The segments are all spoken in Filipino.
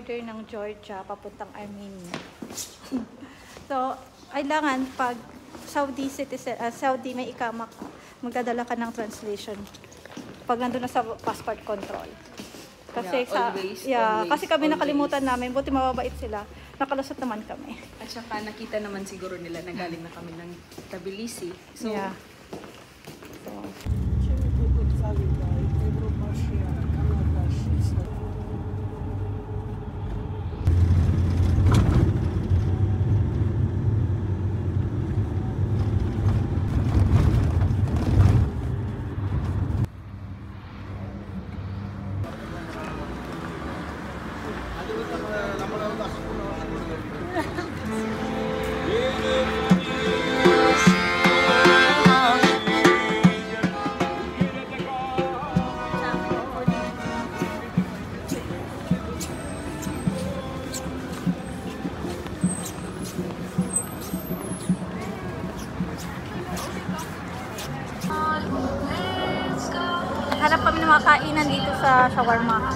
border ng Georgia papuntang Armenia. So, kailangan pag Saudi citizen, Saudi may ikama ka, magdadala ka ng translation pag nandun na sa passport control. Kasi always. Kasi kami nakalimutan namin, buti mababait sila. Nakalusot naman kami. At saka nakita naman siguro nila na galing na kami ng Tbilisi. So, yeah. Hanap kami ng mga kainan dito sa shawarma.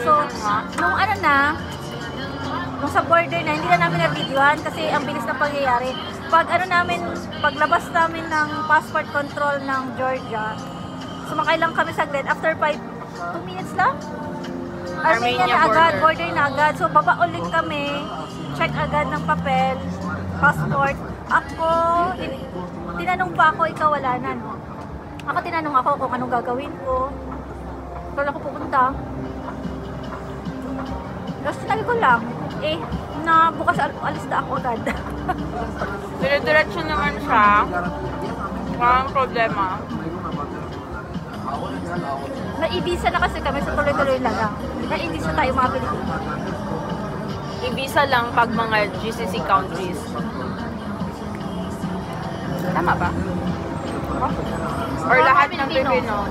So, nung nung sa border na, hindi na namin na-videohan kasi ang bilis ng pangyayari. Paglabas namin ng passport control ng Georgia, sumakay lang kami saglit. After 2 minutes lang, Armenia na agad, border na agad. So, baba ulit kami, check agad ng papel, passport. Tinanong pa ako, ikaw wala na, no? Tinanong ako kung anong gagawin ko. Saan ako pupunta? Tapos sinabi ko lang, na bukas alis na ako agad. dire-diretso naman siya. Walang problema. Na-i-visa na kasi kami, sa tuloy-tuloy lang. Na-i-visa tayo mga Pilipino. I-visa lang pag mga GCC countries. Tama ba? Or lahat ng Pilipino?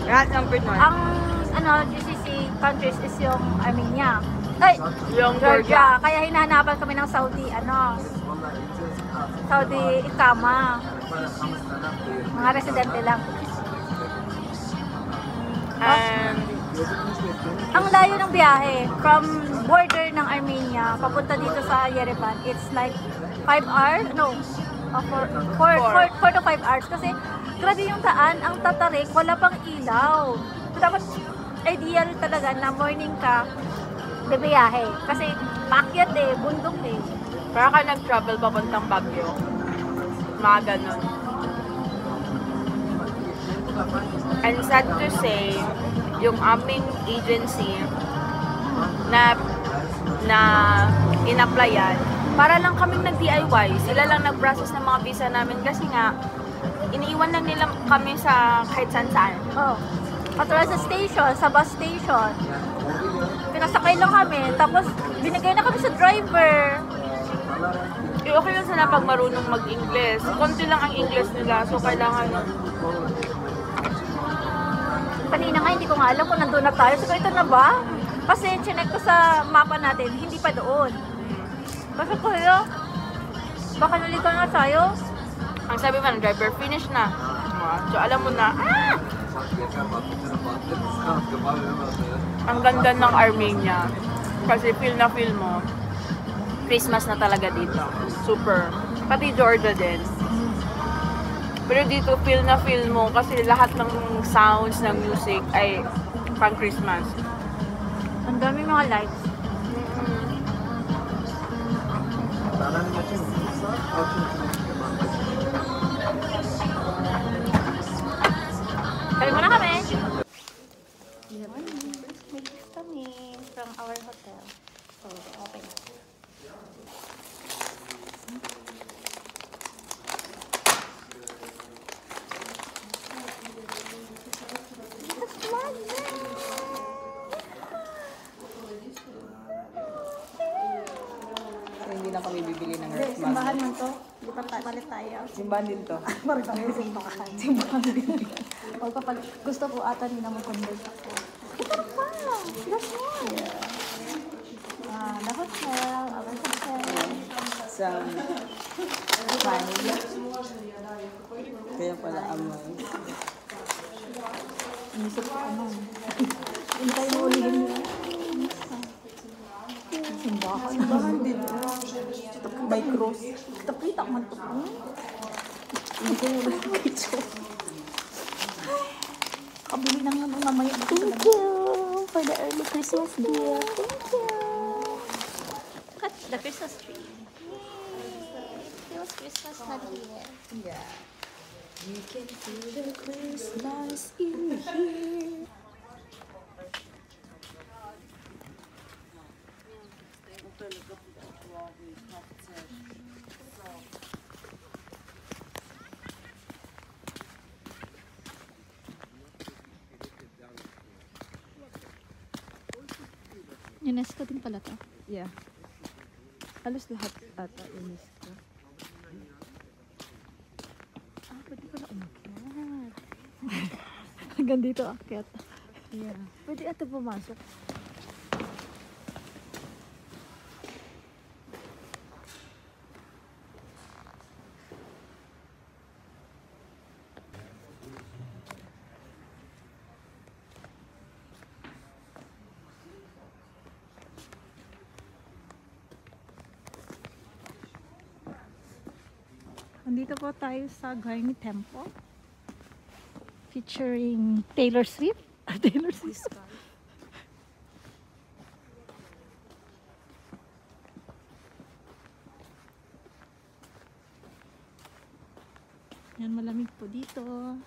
Lahat ng Pinoy. Ang GCC countries is yung Armenia. Yung Georgia. Kaya hinahanapan kami ng Saudi ikama. Mga residente lang. And ang layo ng biyahe from border ng Armenia papunta dito sa Yerevan, it's like 5 hours? No. 4 to 5 hours kasi grabe yung daan, ang tatarik, wala pang ilaw. So, dapat ideal talaga na morning ka bibiyahe kasi paakyat bundok para ka nag-travel papuntang Baguio. Mga ganun. And sad to say, yung aming agency na in-applyan, para lang kaming nag-DIY. Sila lang nag-process ng mga visa namin kasi nga, iniiwan lang nila kami sa kahit saan-saan. Katulad sa station, sa bus station. Pinasakay lang kami, tapos binigay na kami sa driver. Okay lang sana pag marunong mag-English. Konti lang ang English nila, so kailangan. Kanina nga, hindi ko nga alam kung nandun na tayo. So, ito na ba? Kasi chinek ko sa mapa natin, hindi pa doon. Kasi kuya, baka nalito na tayo. Ang sabi man ng driver, finish na. So alam mo na, ang ganda ng Armenia. Kasi feel na feel mo, Christmas na talaga dito. Super. Pati Georgia din. Pero dito feel na feel mo kasi lahat ng sounds ng music ay pang Christmas. Ang dami mga lights. Kaya mo na kami. May gift kami from our hotel. So, okay. Hindi na kami bibili ng red magnet. Simbahan mo to. Di pa palit tayo. Simbahan din to. Parang tayo simbahan. Simbahan din. Gusto po ata nila mag-convert ako. Ito pa! Last one! The hotel. Our hotel. Sa family. Kaya pala amoy. Inisip ko ano. Hindi tayo maulihin nila. Simbahan. Simbahan din. May cross. Kita man ito. Hindi ko yung picture. Kabili na nga nung mamaya. Thank you for the early Christmas gift. Thank you. Cut the Christmas tree. Feels Christmas not here. Yeah. You can feel the Christmas in here. UNESCO din pala to. Yeah. Halos lahat ata UNESCO. Pwede ko na umakyat. Hanggang dito akyat. Yeah. Pwede ito pumasok. Nandito po tayo sa Garni Temple featuring Taylor Swift. Taylor Swift. Yan, malamig po dito.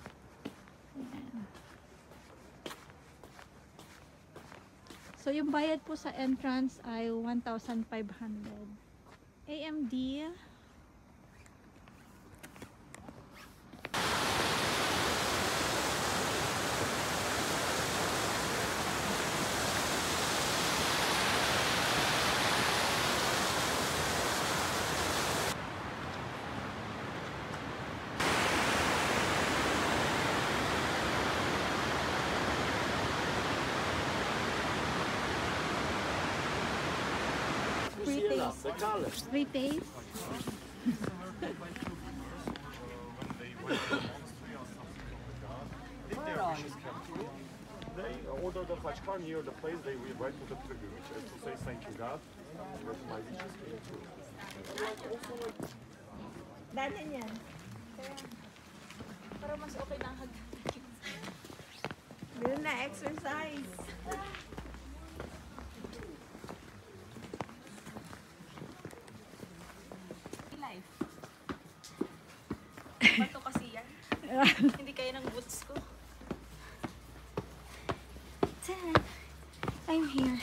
Ayan. So yung bayad po sa entrance ay 1,500 AMD. Free taste. Free taste. They order the fashkar near the place they will write to the tribute, which is to say thank you God. That my wishes came true. Dahil yan. Para mas okay na hag. Meron na exercise. Life. Bato kasi yan. Hindi kaya ng boots ko. I'm here.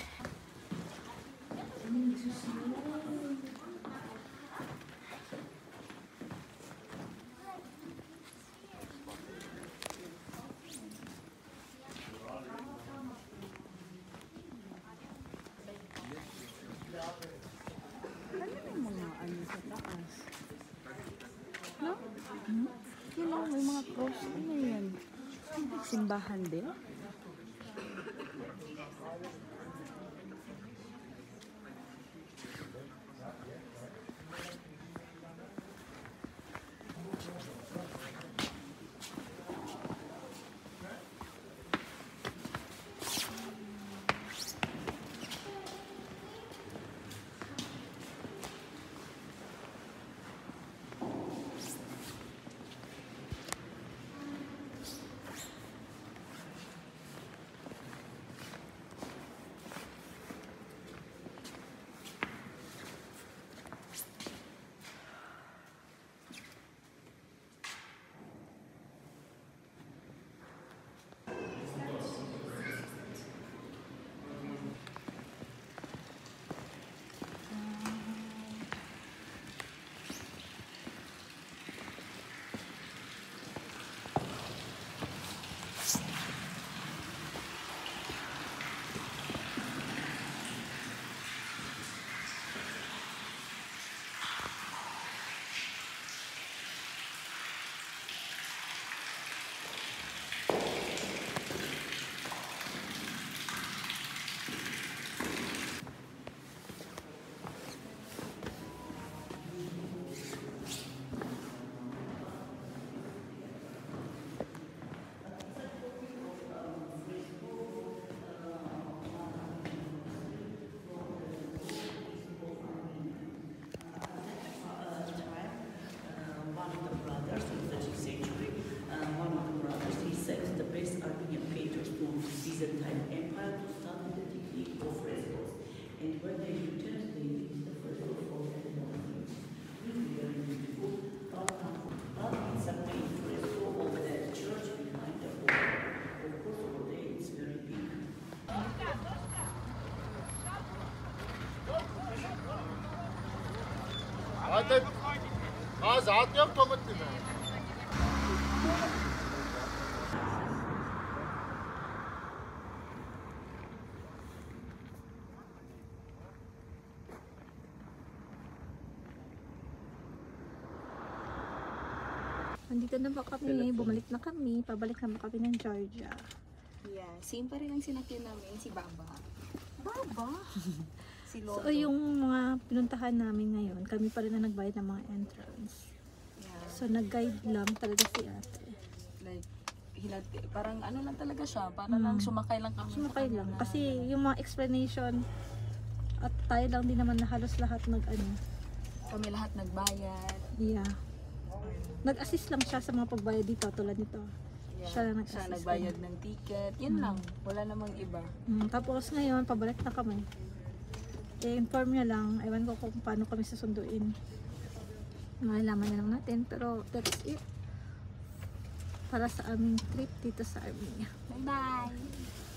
No? Yun lang, may mga cross. Ano yan? Simbahan din? zaten komutanı. Nandito na ba kami? Bumalik na kami. Pabalik na ba kami ng Georgia? Yeah, same pa rin ang sinakyan namin, si Baba. Baba? Si So, Lolo. yung mga pinuntahan namin ngayon, kami pa rin na nagbayad ng mga entrance. Yeah, So, nag-guide lang talaga si ate. like, parang ano lang talaga siya, parang lang sumakay lang kami. Sumakay lang. Kasi yung mga explanation, at tayo lang din naman na halos lahat Kami lahat nagbayad. yeah. Nag-assist lang siya sa mga pagbayad dito, tulad nito. Yeah. Siya lang nag-assist. Siya nagbayad ng ticket. Yun lang. Wala namang iba. Tapos ngayon, pabalik na kami. I-inform niya lang, ewan ko kung paano kami susunduin. Malalaman na lang natin, pero that's it. Para sa aming trip dito sa Armenia. Bye-bye!